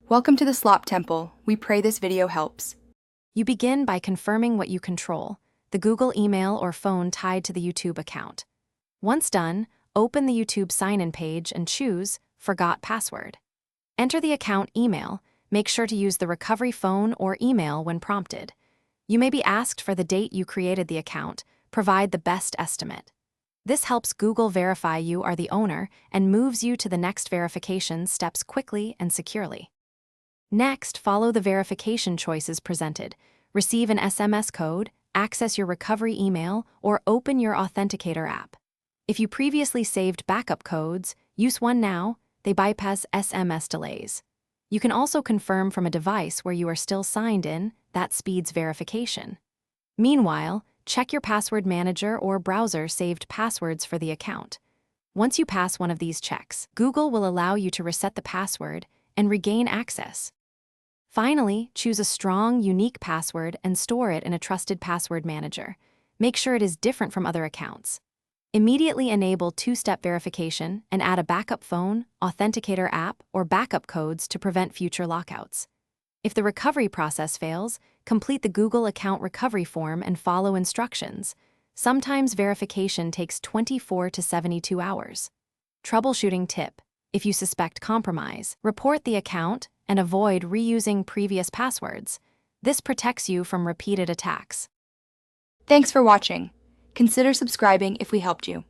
Welcome to the Slop Temple. We pray this video helps. You begin by confirming what you control, the Google email or phone tied to the YouTube account. Once done, open the YouTube sign-in page and choose Forgot Password. Enter the account email. Make sure to use the recovery phone or email when prompted. You may be asked for the date you created the account. Provide the best estimate. This helps Google verify you are the owner and moves you to the next verification steps quickly and securely. Next, follow the verification choices presented. Receive an SMS code, access your recovery email, or open your Authenticator app. If you previously saved backup codes, use one now. They bypass SMS delays. You can also confirm from a device where you are still signed in. That speeds verification. Meanwhile, check your password manager or browser saved passwords for the account. Once you pass one of these checks, Google will allow you to reset the password and regain access. Finally, choose a strong, unique password and store it in a trusted password manager. Make sure it is different from other accounts. Immediately enable two-step verification and add a backup phone, Authenticator app, or backup codes to prevent future lockouts. If the recovery process fails, complete the Google account recovery form and follow instructions. Sometimes verification takes 24 to 72 hours. Troubleshooting tip: if you suspect compromise, report the account and avoid reusing previous passwords. This protects you from repeated attacks. Thanks for watching. Consider subscribing if we helped you.